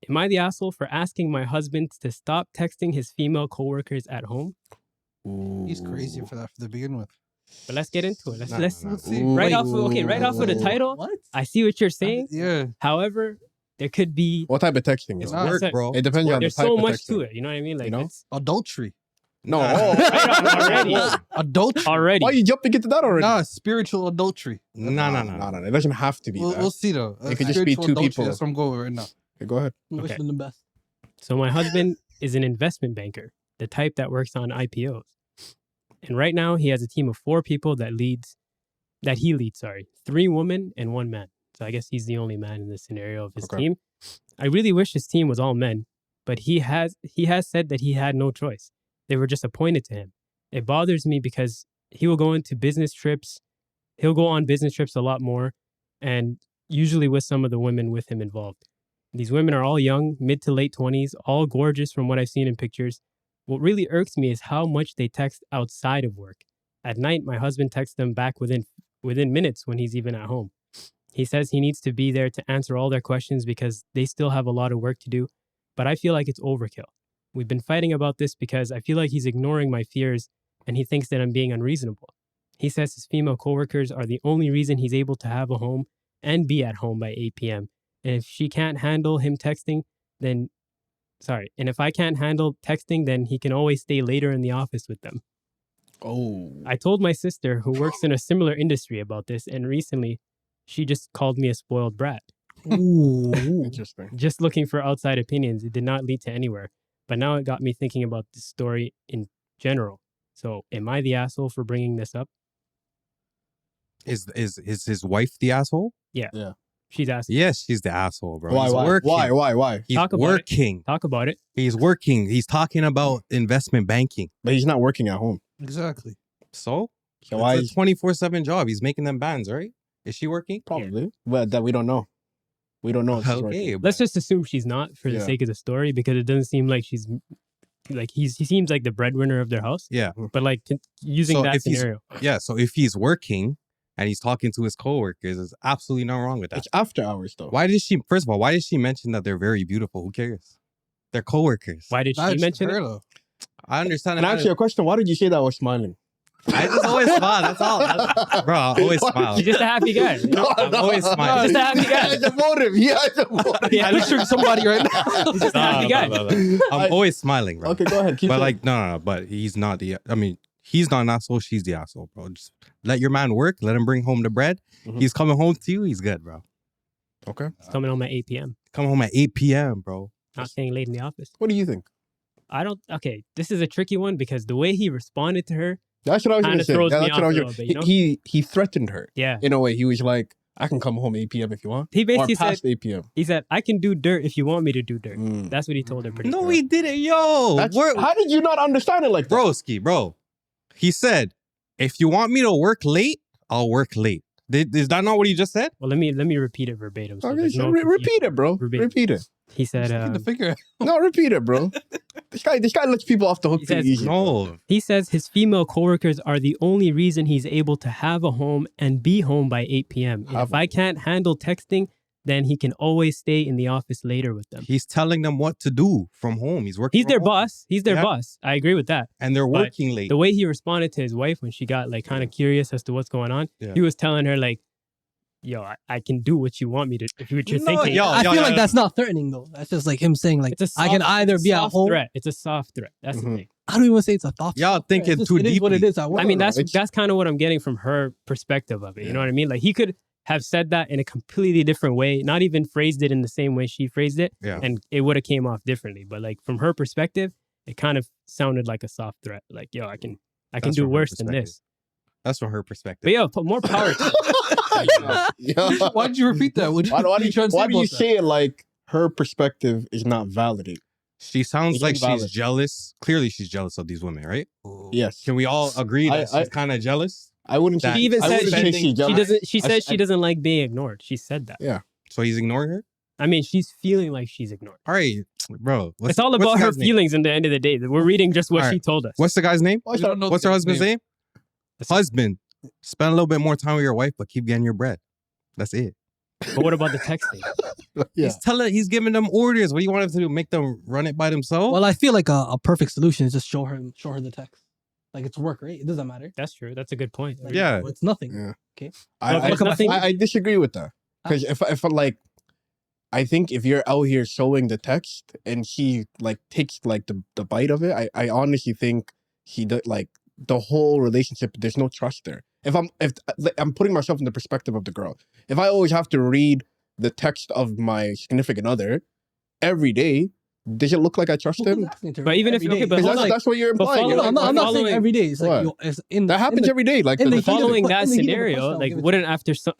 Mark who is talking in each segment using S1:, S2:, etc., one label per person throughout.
S1: Am I the asshole for asking my husband to stop texting his female coworkers at home?
S2: He's crazy for that to begin with.
S1: But let's get into it. Let's
S2: see.
S1: right off of the title.
S3: What?
S1: I see what you're saying.
S2: Yeah.
S1: However, there could be
S4: What type of texting?
S2: It's
S4: though?
S2: not-
S3: Work, bro.
S4: It depends on the
S1: there's
S4: type
S1: so
S4: of
S1: much
S4: texting.
S1: to it. You know what I mean? Like
S4: You know?
S1: it's
S2: Adultery.
S4: No.
S1: right on already.
S2: Adultery.
S1: Already.
S4: Why are you jumping into that already?
S2: Nah, spiritual adultery.
S3: No.
S4: It doesn't have to be that.
S2: We'll see though.
S4: It could just be
S2: Spiritual
S4: two
S2: adultery,
S4: people.
S2: That's what I'm going with right now.
S4: Okay, go ahead.
S3: Wish them the best.
S1: So my husband is an investment banker, the type that works on IPOs. And right now he has a team of 4 people that he leads, 3 women and 1 man. So I guess he's the only man in this scenario of his team. I really wish his team was all men, but he has said that he had no choice. They were just appointed to him. It bothers me because he will go into business trips. He'll go on business trips a lot more, and usually with some of the women with him involved. These women are all young, mid to late 20s, all gorgeous from what I've seen in pictures. What really irks me is how much they text outside of work. At night, my husband texts them back within minutes when he's even at home. He says he needs to be there to answer all their questions because they still have a lot of work to do, but I feel like it's overkill. We've been fighting about this because I feel like he's ignoring my fears and he thinks that I'm being unreasonable. He says his female coworkers are the only reason he's able to have a home and be at home by 8 p.m. And if she can't handle him texting, and if I can't handle texting, then he can always stay later in the office with them.
S4: Oh.
S1: I told my sister, who works in a similar industry, about this, and recently she just called me a spoiled brat.
S3: Ooh.
S4: Interesting.
S1: Just looking for outside opinions. It did not lead to anywhere. But now it got me thinking about this story in general. So am I the asshole for bringing this up?
S3: Is his wife the asshole?
S1: She's asking.
S3: Yes, she's the asshole, bro.
S4: Why?
S3: He's
S4: Why?
S3: working.
S4: Why?
S3: He's
S1: Talk about
S3: working.
S1: Talk about it.
S3: He's working. He's talking about investment banking.
S4: But he's not working at home.
S2: Exactly.
S3: So
S4: So why?
S3: it's a 24/7 job. He's making them bands, right? Is she working?
S4: Probably. But that we don't know. We don't know if she's
S3: Okay,
S4: working.
S1: Let's just assume she's not for the
S4: Yeah.
S1: sake of the story, because it doesn't seem like she's like he seems like the breadwinner of their house.
S3: Yeah.
S1: But like using
S3: So
S1: that
S3: if he's-
S1: scenario.
S3: Yeah. So if he's working and he's talking to his coworkers, there's absolutely nothing wrong with that.
S4: It's after hours though.
S3: Why did she? First of all, why did she mention that they're very beautiful? Who cares? They're coworkers.
S1: Why did
S2: Nah,
S1: she
S2: it's
S1: mention
S2: her,
S1: it?
S2: though.
S3: I understand.
S4: And
S3: that-
S4: actually, a question: why did you say that while smiling?
S3: I just always smile. That's all. Bro, I always smile.
S1: He's just a happy guy. You know?
S3: I'm always smiling.
S1: Just a happy
S4: He
S1: guy.
S4: has a motive. He has a motive.
S1: Yeah,
S2: I'm picturing somebody right now.
S1: He's just a happy guy.
S3: I'm always smiling, bro.
S4: Okay, go ahead. Keep
S3: But
S4: going.
S3: like, no. But he's not the. I mean, he's not an asshole. She's the asshole, bro. Just let your man work. Let him bring home the bread.
S4: Mhm.
S3: He's coming home to you. He's good, bro.
S4: Okay.
S1: It's coming home at 8 p.m.
S3: Come home at 8 p.m., bro.
S1: Not staying late in the office.
S4: What do you think?
S1: Okay, this is a tricky one because the way he responded to her,
S4: That's what I was going
S1: Kinda
S4: to say.
S1: throws
S4: That's
S1: me
S4: what I
S1: off
S4: was
S1: a
S4: gonna-
S1: little bit, you know?
S4: He threatened her
S1: yeah.
S4: in a way. He was like, "I can come home 8 p.m. if you want."
S1: He
S4: Or
S1: basically said,
S4: past 8 p.m.
S1: I can do dirt if you want me to do dirt.
S4: Mm.
S1: That's what he told her pretty
S3: No,
S1: much.
S3: he didn't. Yo,
S4: How did you not understand it like that?
S3: broski, bro. He said, if you want me to work late, I'll work late. Is that not what he just said?
S1: Well, let me repeat it verbatim. So
S4: Okay,
S1: there's
S4: so
S1: no
S4: repeat
S1: confusion.
S4: it, bro.
S1: Verbatim.
S4: Repeat it.
S1: He said,
S2: Get the figure.
S4: No, repeat it, bro. This guy lets people off the hook
S1: He
S4: pretty
S1: says-
S4: easy.
S3: No.
S1: he says his female coworkers are the only reason he's able to have a home and be home by 8 p.m. And
S4: Have
S1: if I can't handle texting, then he can always stay in the office later with them.
S3: He's telling them what to do from home. He's working.
S1: He's
S3: from
S1: their
S3: home.
S1: boss. He's their
S3: Yeah.
S1: boss. I agree with that.
S3: And they're
S1: But
S3: working late.
S1: The way he responded to his wife when she got like kind of curious as to what's going on,
S3: Yeah.
S1: he was telling her like, yo, I can do what you want me to, if you're
S3: No,
S1: thinking.
S3: yo,
S5: I feel like
S3: yo.
S5: that's not threatening though. That's just like him saying like
S1: It's a soft,
S5: I can either be at
S1: soft
S5: home.
S1: threat. It's a soft threat. That's
S4: Mhm.
S1: the thing.
S5: I don't even say it's a thought.
S3: Y'all thinking
S5: It's just-
S3: too
S5: it is what it
S3: deeply.
S5: is. At work.
S1: I mean,
S4: it's-
S1: that's kind of what I'm getting from her perspective of it. You know what I mean? Like he could have said that in a completely different way, not even phrased it in the same way she phrased it,
S3: Yeah.
S1: and it would have came off differently. But like from her perspective, it kind of sounded like a soft threat. Like, yo, I can
S3: That's
S1: do
S3: from her
S1: worse than
S3: perspective.
S1: this.
S3: That's from her perspective.
S1: But yo, put more power to it.
S4: Yeah.
S2: Why'd you repeat that? Why
S4: Why do you
S2: say
S4: say it like her perspective is not validated?
S3: She sounds
S4: It's
S3: like she's
S4: invalid.
S3: jealous. Clearly, she's jealous of these women, right?
S4: Yes.
S3: Can we all agree that
S4: I-
S3: she's kind of jealous?
S4: I wouldn't
S3: That-
S4: say
S1: She even
S4: I
S1: said
S4: wouldn't say
S3: she-
S4: she's
S1: she
S4: jealous.
S1: doesn't. She
S4: I-
S1: says she
S4: I-
S1: doesn't like being ignored. She said that.
S3: So he's ignoring her?
S1: I mean, she's feeling like she's ignored.
S3: All right, bro.
S1: It's all
S3: what's
S1: about
S3: the
S1: her
S3: guy's name?
S1: feelings. In the end of the day, we're reading just what
S3: All
S1: she
S3: right.
S1: told us.
S3: What's the guy's name?
S4: What's that?
S3: What's her husband's name? Husband. Spend a little bit more time with your wife, but keep getting your bread. That's it.
S1: But what about the texting?
S4: Yeah.
S3: He's giving them orders. What do you want him to do? Make them run it by themselves?
S5: Well, I feel like a perfect solution is just show her the text. Like it's work, right? It doesn't matter.
S1: That's true. That's a good point.
S5: Like,
S3: Yeah.
S5: it's nothing.
S4: Yeah.
S5: Okay.
S1: Well, if nothing-
S4: I disagree with that. Because if like, I think if you're out here showing the text and she like takes like the bite of it, I honestly think he does like the whole relationship. There's no trust there. If I'm putting myself in the perspective of the girl, if I always have to read the text of my significant other every day, does it look like I trust him?
S1: But even if okay, but
S4: Because
S1: hold on.
S4: that's what you're
S1: But
S4: implying.
S1: follow-
S4: You're
S5: I'm
S4: like,
S5: not saying
S1: following-
S5: every day. It's like
S4: What?
S5: yo, it's in
S4: that happens
S5: in the,
S4: every day. Like
S5: in the
S4: the
S5: heat of
S1: Following
S5: the-
S1: that
S5: in the heat of the
S1: scenario,
S5: question, I'll
S1: like
S5: give it
S1: wouldn't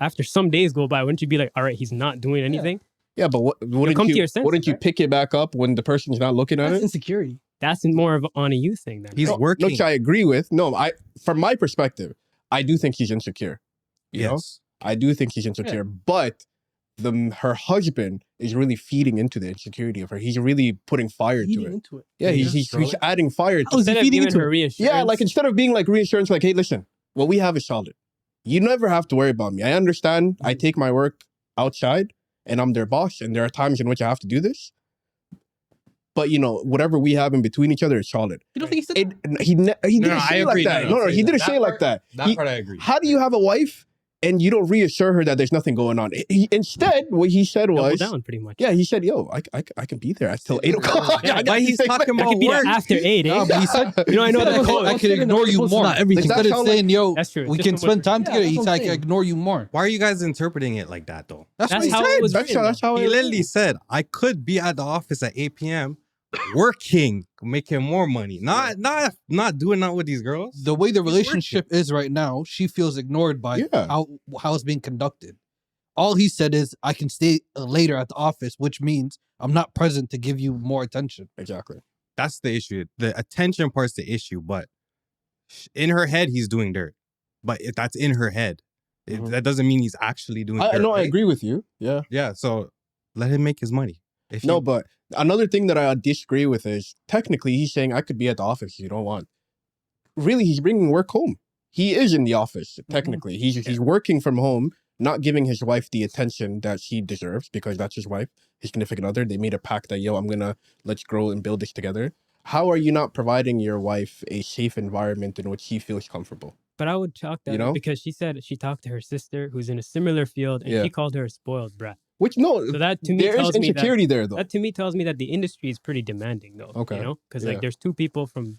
S1: after some days go by, wouldn't you be like, all right, he's not doing anything?
S4: Yeah, but wouldn't
S1: come to
S4: you
S1: your senses,
S4: wouldn't you
S1: right?
S4: pick it back up when the person's not looking at
S5: That's
S4: it?
S5: insecurity.
S1: That's more of on a you thing then.
S3: He's
S1: right?
S3: working.
S4: Which I agree with. No, from my perspective, I do think he's insecure. You know?
S3: Yes.
S4: I do think he's insecure, but her husband is really feeding into the insecurity of her. He's really putting fire to
S5: Eating
S4: it.
S5: into it.
S4: Yeah, he's adding fire to
S5: How is he
S1: Instead of
S5: feeding
S1: giving
S5: into
S1: her
S5: it?
S1: reassurance.
S4: Yeah, like instead of being like reassurance, like, hey, listen, what we have is solid. You never have to worry about me. I understand. I take my work outside and I'm their boss, and there are times in which I have to do this. But you know, whatever we have in between each other is solid.
S5: You don't think he said
S4: He didn't
S3: I
S4: say like
S3: agree.
S4: that.
S3: No,
S4: No,
S3: no,
S4: he didn't
S3: that
S4: say it like
S3: part-
S4: that.
S3: That
S4: He-
S3: part I agree.
S4: How do you have a wife and you don't reassure her that there's nothing going on? Instead, what he said
S1: Double
S4: was,
S1: down pretty much.
S4: yeah, he said, yo, I can be there until 8 o'clock.
S1: Yeah,
S4: I
S3: Why he's talking
S1: That
S3: about
S1: could be
S3: work?
S1: the after 8, eh?
S2: No, but he said,
S1: You know, I know
S5: He said
S1: that
S5: it
S1: quote.
S5: was-
S2: I can ignore you
S5: It's
S2: more.
S5: not everything.
S4: Does that
S2: Instead of
S4: sound
S2: saying, yo,
S1: That's true.
S2: we
S1: Just
S2: can
S1: so much-
S2: spend time
S5: Yeah,
S2: together,
S5: that's
S2: he's
S5: what I'm
S2: like, I
S5: saying.
S2: ignore you more.
S3: Why are you guys interpreting it like that though?
S2: That's
S1: That's
S2: what he
S1: how
S2: said.
S1: it was
S4: That's
S1: written.
S4: how
S3: He
S4: it
S3: literally said, I could be at the office at 8 p.m. working, making more money. Not doing that with these girls.
S2: The way the
S3: He's
S2: relationship is right now, she feels ignored by
S4: Yeah.
S2: how it's being conducted. All he said is, I can stay later at the office, which means I'm not present to give you more attention.
S4: Exactly.
S3: That's the issue. The attention part's the issue, but in her head, he's doing dirt. But if that's in her head,
S4: Mhm.
S3: that doesn't mean he's actually doing
S4: I
S3: dirt.
S4: know, I
S3: right?
S4: agree with you. Yeah.
S3: Yeah, so let him make his money. If
S4: No,
S3: you-
S4: but another thing that I disagree with is technically he's saying I could be at the office if you don't want. Really, he's bringing work home. He is in the office technically. He's working from home, not giving his wife the attention that she deserves because that's his wife, his significant other. They made a pact that let's grow and build this together. How are you not providing your wife a safe environment in which she feels comfortable?
S1: But I would chalk that
S4: You
S1: up
S4: know?
S1: because she said she talked to her sister who's in a similar field and
S4: Yeah.
S1: she called her a spoiled brat.
S4: Which no,
S1: So that to me
S4: there is
S1: tells me that
S4: insecurity there though.
S1: that to me tells me that the industry is pretty demanding though.
S4: Okay.
S1: You know? Because
S4: Yeah.
S1: like there's two people from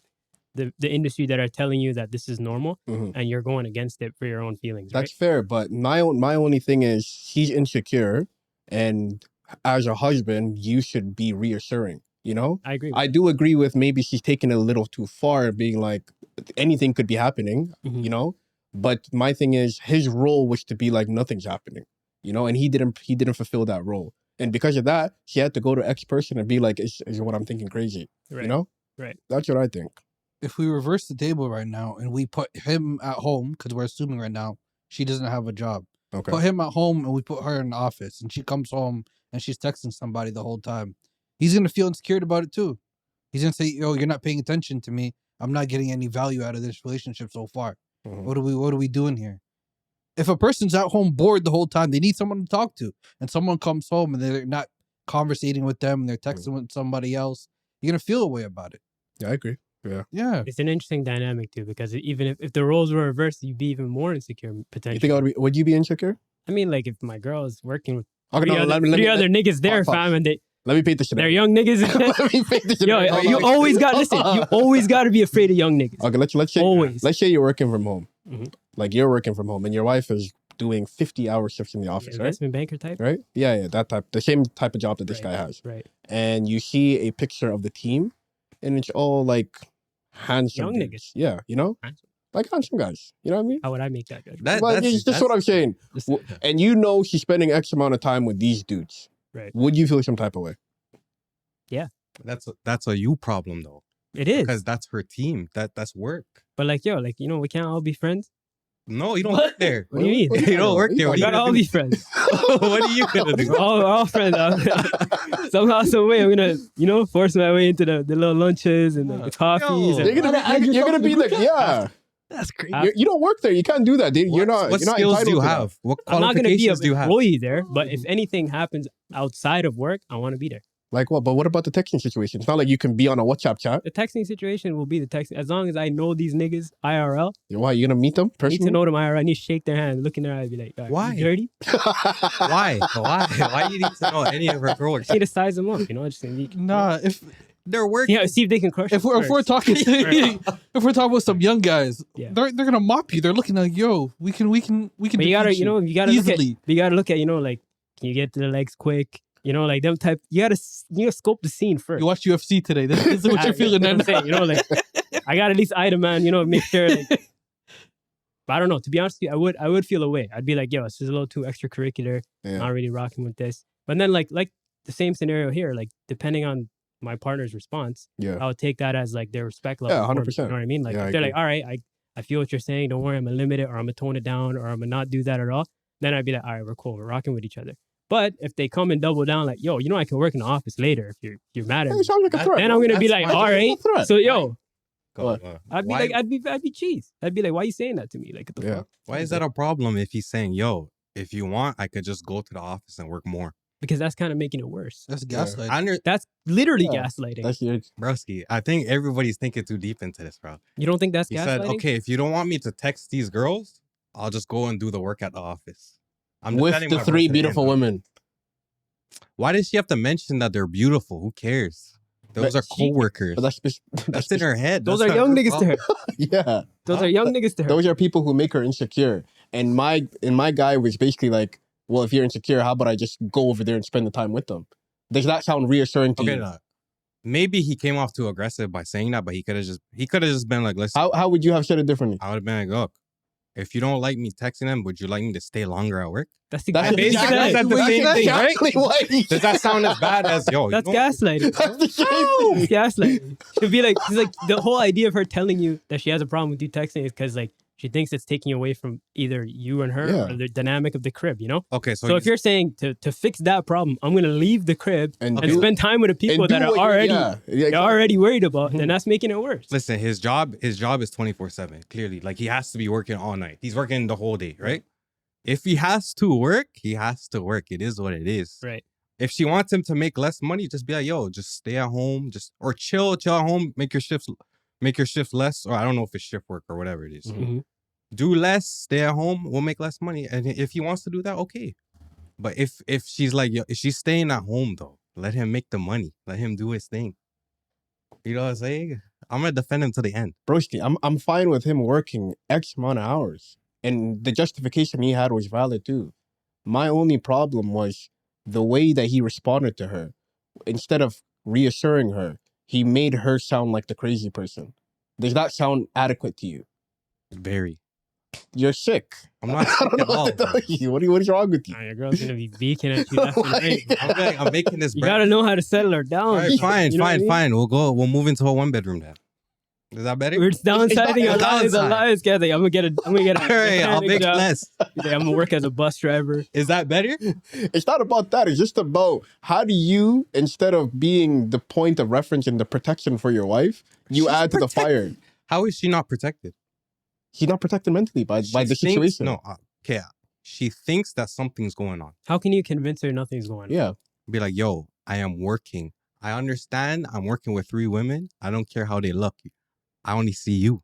S1: the industry that are telling you that this is normal
S4: Mhm.
S1: and you're going against it for your own feelings.
S4: That's fair, but my only thing is he's insecure, and as a husband, you should be reassuring. You know,
S1: I agree.
S4: I do agree with maybe she's taking it a little too far, being like anything could be happening.
S1: Mhm.
S4: You know, but my thing is his role was to be like nothing's happening. You know, and he didn't fulfill that role, and because of that, she had to go to X person and be like, "Is what I'm thinking crazy?"
S1: Right.
S4: You know,
S1: Right.
S4: That's what I think.
S2: If we reverse the table right now and we put him at home, because we're assuming right now she doesn't have a job,
S4: Okay.
S2: put him at home and we put her in the office and she comes home and she's texting somebody the whole time, he's going to feel insecure about it too. He's going to say, yo, you're not paying attention to me. I'm not getting any value out of this relationship so far.
S4: Mhm.
S2: What are we doing here? If a person's at home bored the whole time, they need someone to talk to, and someone comes home and they're not conversating with them and they're texting with somebody else, you're going to feel a way about it.
S4: Yeah, I agree.
S2: Yeah.
S1: It's an interesting dynamic too because even if the roles were reversed, you'd be even more insecure
S4: You
S1: potentially.
S4: think would you be insecure?
S1: I mean, like if my girl is working with
S4: Okay,
S1: three
S4: no,
S1: other,
S4: let me-
S1: three other niggas there,
S4: pause.
S1: fam, and
S4: Let me paint the
S1: they're
S4: scenario.
S1: young niggas. and shit.
S4: Let me paint the
S1: Yo,
S4: scenario.
S1: you always got listen. You always got to be afraid of young niggas.
S4: Okay, let's say
S1: Always.
S4: let's say you're working from home.
S1: Mhm.
S4: Like you're working from home and your wife is doing 50-hour shifts in the office, right?
S1: Investment banker type.
S4: Right? Yeah, that type, the same type of job that this
S1: Right,
S4: guy has.
S1: Right.
S4: And you see a picture of the team, and it's all like handsome
S1: Young
S4: dudes.
S1: niggas.
S4: Yeah, you know,
S1: Handsome.
S4: like handsome guys. You know what I mean?
S1: How would I make that judgment?
S3: that,
S4: Well,
S3: that's
S4: it's just what I'm saying.
S3: that's-
S4: And you know she's spending X amount of time with these dudes.
S1: Right.
S4: Would you feel some type of way?
S3: That's a you problem though,
S1: It is.
S3: because that's her team. That's work.
S1: But like, yo, like, we can't all be friends.
S3: No, you don't work there.
S1: What do you mean?
S3: You don't work there.
S1: We
S3: What are you
S1: gotta
S3: gonna
S1: all
S3: do?
S1: be friends.
S3: What are you gonna do?
S1: We're all friends. Somehow, some way, I'm gonna, force my way into the little lunches and the coffees.
S3: Yo.
S1: and-
S4: You're gonna be like, yeah.
S5: That's crazy.
S4: You don't work there. You can't do that. You're not.
S3: What
S4: You're not
S3: skills
S4: entitled
S3: do you
S4: to that.
S3: have? What
S1: I'm not gonna be an
S3: qualifications do you have?
S1: employee there, but if anything happens outside of work, I want to be there.
S4: Like what? But what about the texting situation? It's not like you can be on a WhatsApp chat.
S1: The texting situation will be the texting. As long as I know these niggas IRL,
S4: Why you gonna meet them
S1: I need to
S4: personally?
S1: know them IRL. I need to shake their hand, look in their eyes, be like,
S3: Why?
S1: You dirty?
S3: Why? Why do you need to know any of her girls?
S1: I need to size them up, you know. I just need,
S5: Nah, if
S3: They're working.
S1: see if they can crush.
S5: if we're
S1: first.
S5: talking if we're talking with some young guys,
S1: Yeah.
S5: they're gonna mop you. They're looking like, yo, we can
S1: But you gotta,
S5: defeat
S1: you gotta look at,
S5: easily.
S1: you gotta look at, like, can you get to the legs quick? You know, like them type. You gotta scope the scene first.
S5: You watch UFC today. This is what you're feeling.
S1: That's
S5: Then
S1: what I'm saying, like I gotta at least eye the man, make sure. Like, but I don't know. To be honest with you, I would feel away. I'd be like, yo, this is a little too extracurricular.
S4: Yeah.
S1: Not really rocking with this. But then like the same scenario here, like depending on my partner's response,
S4: Yeah.
S1: I would take that as like their respect level.
S4: Yeah,
S1: for me,
S4: 100%.
S1: You know what I mean? Like
S4: Yeah,
S1: if
S4: I
S1: they're
S4: agree.
S1: like, all right, I feel what you're saying. Don't worry, I'm gonna limit it, or I'm gonna tone it down, or I'm gonna not do that at all. Then I'd be like, all right, we're cool. We're rocking with each other. But if they come and double down, like, yo, I can work in the office later if you're mad at
S4: Hey,
S1: me.
S4: it sounds like a threat.
S1: Then I'm gonna be
S3: That's
S1: like,
S3: why-
S1: all right.
S4: It's a threat.
S1: So yo,
S4: What?
S1: I'd be
S3: Why-
S1: like, I'd be cheese. I'd be like, why you saying that to me? Like, what the
S4: Yeah.
S1: fuck?
S3: Why is that a problem if he's saying, yo, if you want, I could just go to the office and work more?
S1: Because that's kind of making it worse.
S5: that's
S4: Yeah.
S5: gaslighting.
S1: That's literally
S4: Yeah.
S1: gaslighting.
S4: That's your.
S3: Broski, I think everybody's thinking too deep into this, bro.
S1: You don't think that's
S3: He
S1: gaslighting?
S3: said, okay, if you don't want me to text these girls, I'll just go and do the work at the office. I'm
S4: With
S3: defending
S4: the
S3: my
S4: three
S3: bro to
S4: beautiful
S3: end.
S4: women.
S3: Why does she have to mention that they're beautiful? Who cares? Those
S4: But
S3: are coworkers.
S4: But that's
S3: That's in her head.
S1: Those
S3: That's
S1: are
S3: not
S1: young
S3: her
S1: niggas to her.
S3: problem.
S4: yeah.
S1: Those are young niggas to her.
S4: Those are people who make her insecure. And my guy was basically like, well, if you're insecure, how about I just go over there and spend the time with them? Does that sound reassuring to
S3: Okay,
S4: you?
S3: no. Maybe he came off too aggressive by saying that, but he could have just been like, listen,
S4: How would you have said it differently?
S3: I would have been like, look, if you don't like me texting them, would you like me to stay longer at work?
S1: That's
S4: That's
S1: exactly
S3: basically
S1: what he
S3: said
S1: said.
S3: the same thing, right?
S4: exactly what he
S3: Does that sound as bad as, yo, you
S1: That's
S3: don't-
S1: gaslighting.
S4: That's the same thing.
S1: It's gaslighting. She'll be like, it's like the whole idea of her telling you that she has a problem with you texting is because like she thinks it's taking away from either you and her
S4: Yeah.
S1: or the dynamic of the crib,
S3: Okay,
S1: So if you're saying to fix that problem, I'm gonna leave the crib and
S4: do-
S1: spend time with the people
S4: and do
S1: that are
S4: what you-
S1: already
S4: yeah,
S1: they're already worried about, then that's making it worse.
S3: listen, his job is 24/7, clearly. Like he has to be working all night. He's working the whole day, right? If he has to work, he has to work. It is what it is.
S1: Right.
S3: If she wants him to make less money, just be like, yo, just stay at home, or chill at home, make your shift less, or I don't know if it's shift work or whatever it is.
S1: Mhm.
S3: Do less, stay at home, we'll make less money. And if he wants to do that, okay. But if she's like, yo, if she's staying at home though, let him make the money. Let him do his thing. You know what I'm saying? I'm gonna defend him to the end.
S4: Broski, I'm fine with him working X amount of hours. And the justification he had was valid too. My only problem was the way that he responded to her. Instead of reassuring her, he made her sound like the crazy person. Does that sound adequate to you?
S3: Very.
S4: You're sick.
S3: I'm not
S4: I
S3: sick
S4: don't
S3: at
S4: know
S3: all.
S4: what to
S3: bro.
S4: tell you. What is wrong with you?
S1: Nah, your girl's gonna be beaking at you left and right.
S3: I'm making this
S1: You
S3: bread.
S1: gotta know how to settle her down.
S3: All right, fine,
S1: You know what I mean?
S3: fine. We'll move into a 1-bedroom then. Is that better?
S1: We're downsizing
S3: It's
S1: Elias.
S3: downside.
S1: Elias, guys, like, I'm gonna get a
S3: All right, I'll
S1: mechanic
S3: make
S1: job.
S3: less.
S1: He's like, I'm gonna work as a bus driver.
S3: Is that better?
S4: It's not about that. It's just about how do you, instead of being the point of reference and the protection for your wife, you
S3: She's
S4: add to the
S3: protected.
S4: fire.
S3: How is she not protected?
S4: He's not protected mentally by
S3: She
S4: the
S3: thinks-
S4: situation.
S3: No, okay. She thinks that something's going on.
S1: How can you convince her nothing's going on?
S4: Yeah.
S3: Be like, yo, I am working. I understand I'm working with 3 women. I don't care how they look. I only see you.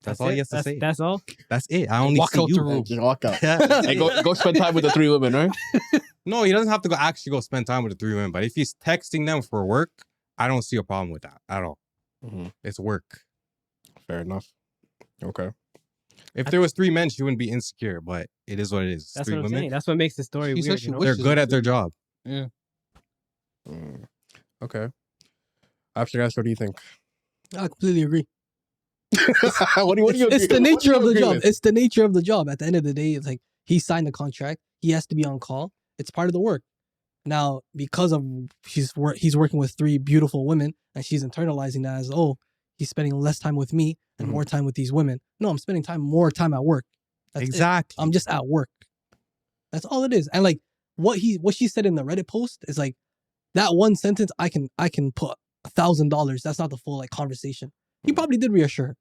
S3: That's all
S1: it?
S3: he has to say.
S1: That's all.
S3: That's it. I only
S5: Walk
S3: see
S5: out
S3: you.
S5: the room.
S4: Just walk out.
S3: Yeah.
S4: Hey, go spend time with the 3 women, right?
S3: No, he doesn't have to actually go spend time with the 3 women. But if he's texting them for work, I don't see a problem with that at all.
S4: Mhm.
S3: It's work.
S4: Fair enough. Okay.
S3: If there was 3 men, she wouldn't be insecure. But it is what it is. It's
S1: That's
S3: 3
S1: what I'm
S3: women.
S1: saying. That's what makes the story
S5: She said
S1: weird.
S5: she
S1: You know?
S5: wished-
S3: They're
S5: Wishes
S3: good
S5: it
S3: at their
S5: did.
S3: job.
S5: Yeah.
S4: Okay. After that, what do you think?
S5: I completely agree.
S4: what do you
S5: It's
S4: agree-
S5: the
S4: what do
S5: nature
S4: you
S5: of the
S4: agree
S5: job.
S4: with?
S5: It's the nature of the job. At the end of the day, it's like he signed the contract. He has to be on call. It's part of the work. Now, because of he's working with 3 beautiful women, and she's internalizing that as, oh, he's spending less time with me and
S4: Mhm.
S5: more time with these women. No, I'm spending more time at work. That's it.
S3: Exactly.
S5: I'm just at work. That's all it is. And like what she said in the Reddit post is like that one sentence. I can put $1,000. That's not the full like conversation. He probably did reassure her.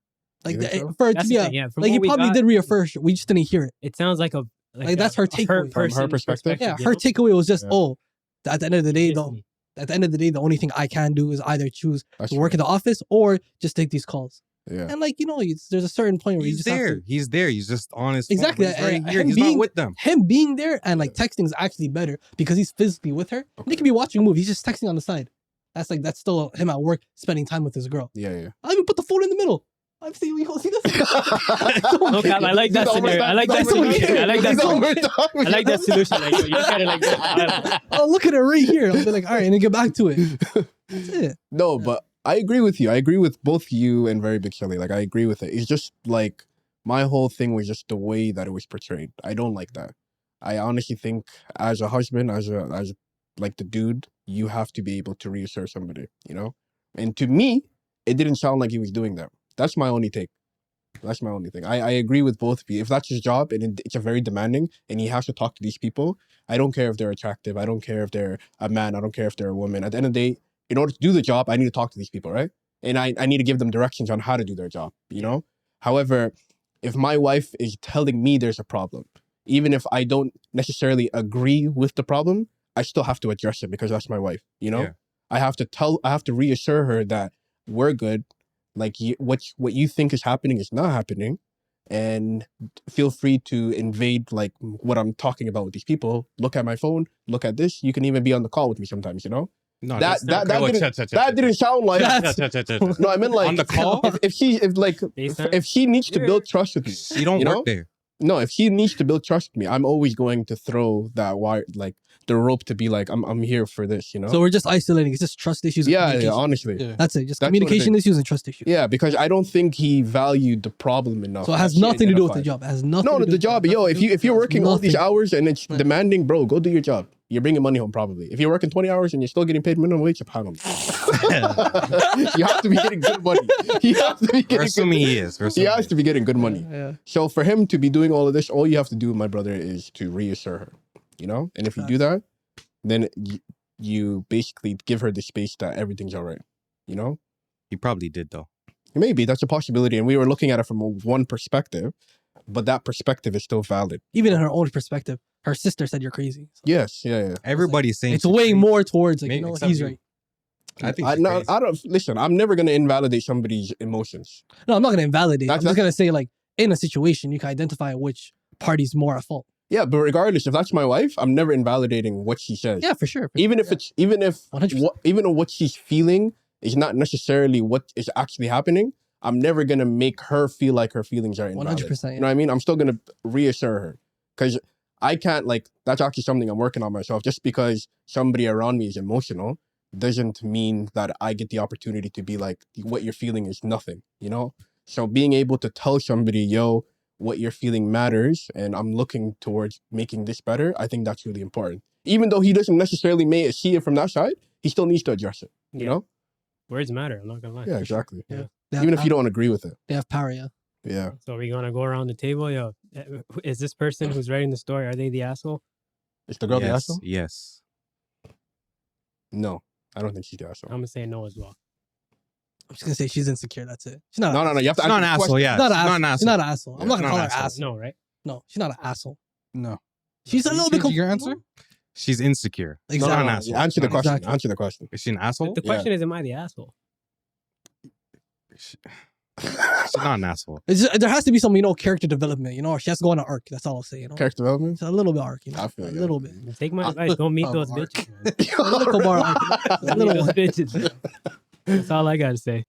S5: Like
S4: You think so?
S5: for it to
S1: That's
S5: be
S1: the
S5: a,
S1: thing, yeah. From
S5: like he
S1: what we
S5: probably
S1: got,
S5: did reaffirm. We just didn't hear it.
S1: It sounds like a
S5: Like, that's her takeaway.
S4: From her perspective?
S5: Yeah,
S1: you
S5: her
S1: know?
S5: takeaway was just,
S4: Yeah.
S5: oh, at the end of the day, though,
S1: Disney.
S5: at the end of the day, the only thing I can do is either choose
S4: That's
S5: to work
S4: true.
S5: in the office or just take these calls.
S4: Yeah.
S5: And like there's a certain point where you
S3: He's
S5: just have
S3: there.
S5: to,
S3: He's there. He's just on his phone.
S5: Exactly,
S3: He's right here.
S5: him
S3: He's
S5: being-
S3: not with them.
S5: him being there and like texting is actually better because he's physically with her.
S4: Okay.
S5: They could be watching a movie. He's just texting on the side. That's still him at work spending time with his girl.
S4: Yeah.
S5: I'll even put the phone in the middle. I'm saying, see this?
S1: Okay, I like that scenario. I like that solution. I like that solution. I like that solution. Like, you look at it like that.
S5: Oh, look at it right here. I'll be like, all right, and then get back to it. That's it.
S4: No, but I agree with you. I agree with both you and Very Big Kelly. Like, I agree with it. It's just like my whole thing was just the way that it was portrayed. I don't like that. I honestly think as a husband, as like the dude, you have to be able to reassure somebody, you know? And to me, it didn't sound like he was doing that. That's my only take. That's my only thing. I agree with both of you. If that's his job and it's a very demanding and he has to talk to these people, I don't care if they're attractive. I don't care if they're a man. I don't care if they're a woman. At the end of the day, in order to do the job, I need to talk to these people, right? And I need to give them directions on how to do their job, you know? However, if my wife is telling me there's a problem, even if I don't necessarily agree with the problem, I still have to address it because that's my wife, you know?
S3: Yeah.
S4: I have to reassure her that we're good. Like what you think is happening is not happening, and feel free to invade like what I'm talking about with these people. Look at my phone. Look at this. You can even be on the call with me sometimes. You know
S3: No,
S4: that
S3: that's
S4: didn't sound like no. I meant like
S3: on the call.
S4: if she needs to build trust with me,
S3: You don't
S4: you know?
S3: work there.
S4: No, if she needs to build trust with me, I'm always going to throw that wire, like the rope, to be like, I'm here for this, you know?
S5: So we're just isolating. It's just trust issues. And
S4: yeah,
S5: communication.
S4: honestly.
S2: Yeah.
S5: That's it. Just
S4: That's what it
S5: communication
S4: is.
S5: issues and trust issues.
S4: Yeah, because I don't think he valued the problem enough.
S5: So it
S4: that
S5: has
S4: she
S5: nothing to do with the
S4: identified.
S5: job. It has nothing
S4: No,
S5: to do
S4: the
S5: with
S4: job,
S5: it.
S4: yo, if you're working all these
S5: Nothing.
S4: hours and it's
S5: Right.
S4: demanding, bro, go do your job. You're bringing money home probably. If you're working 20 hours and you're still getting paid minimum wage, subhanAllah. You have to be getting good money. You have to be
S3: We're
S4: getting
S3: assuming
S4: good,
S3: he is. We're
S4: he
S3: assuming
S4: has to be getting good money.
S5: Yeah.
S4: So for him to be doing all of this, all you have to do, my brother, is to reassure her, you know? And if you do that, then you basically give her the space that everything's all right, you know?
S3: He probably did though.
S4: Maybe that's a possibility. And we were looking at it from one perspective, but that perspective is still valid.
S5: Even in her own perspective, her sister said you're crazy. So
S4: Yes, yeah.
S3: Everybody's saying
S5: it's way more towards like,
S3: Maybe
S5: you know,
S3: except
S5: he's
S3: you.
S5: right.
S3: I think
S4: I
S3: she's crazy.
S4: don't listen. I'm never gonna invalidate somebody's emotions.
S5: No, I'm not gonna invalidate.
S4: That's-
S5: I'm just gonna say like in a situation you can identify which party's more at fault.
S4: Yeah, but regardless, if that's my wife, I'm never invalidating what she says.
S5: Yeah, for sure.
S4: Even if
S5: yeah.
S4: it's even if
S5: 100%.
S4: what she's feeling is not necessarily what is actually happening, I'm never gonna make her feel like her feelings are invalid.
S5: 100%.
S4: You know what I mean? I'm still gonna reassure her because I can't like that's actually something I'm working on myself. Just because somebody around me is emotional doesn't mean that I get the opportunity to be like, what you're feeling is nothing, you know? So being able to tell somebody, yo, what you're feeling matters and I'm looking towards making this better, I think that's really important. Even though he doesn't necessarily see it from that side, he still needs to address it, you know?
S1: Words matter. I'm not gonna lie.
S4: Yeah, exactly.
S5: They have
S4: Even if you
S5: power.
S4: don't agree with it.
S5: They have power, yeah.
S4: Yeah.
S1: So are we gonna go around the table? Yo, is this person who's writing the story? Are they the asshole?
S4: Is the girl the
S3: yes,
S4: asshole?
S3: yes.
S4: No, I don't think she's the asshole.
S1: I'm gonna say no as well.
S5: I'm just gonna say she's insecure. That's it. She's not.
S4: No. You have to
S3: She's not an
S4: answer the
S3: asshole.
S4: question.
S3: Yeah,
S5: She's not an
S3: she's
S5: asshole.
S3: not an asshole.
S5: She's not an asshole. I'm
S3: Yeah,
S5: not gonna
S3: she's
S5: call
S3: not
S5: her
S3: an asshole.
S5: asshole.
S1: No, right?
S5: No, she's not an asshole.
S2: No.
S5: She's a
S2: Are you
S5: little bit.
S2: changing your answer?
S3: She's insecure.
S5: Exactly.
S3: Not an
S4: No,
S3: asshole.
S4: answer the
S3: Not an
S4: question.
S5: Exactly.
S4: Answer the question.
S3: Is she an asshole?
S1: The question is, am I the asshole?
S3: She's not an asshole.
S5: It's just, there has to be some, character development. She has to go on an arc. That's all I'll say.
S4: Character development?
S5: It's a little bit arc.
S4: I feel
S5: A
S4: you.
S5: little bit.
S1: Take my advice. Don't meet those
S2: Mark.
S1: bitches. Man.
S5: A little bar arc. A
S1: Don't meet
S5: little
S1: those
S5: one.
S1: bitches. That's all I gotta say.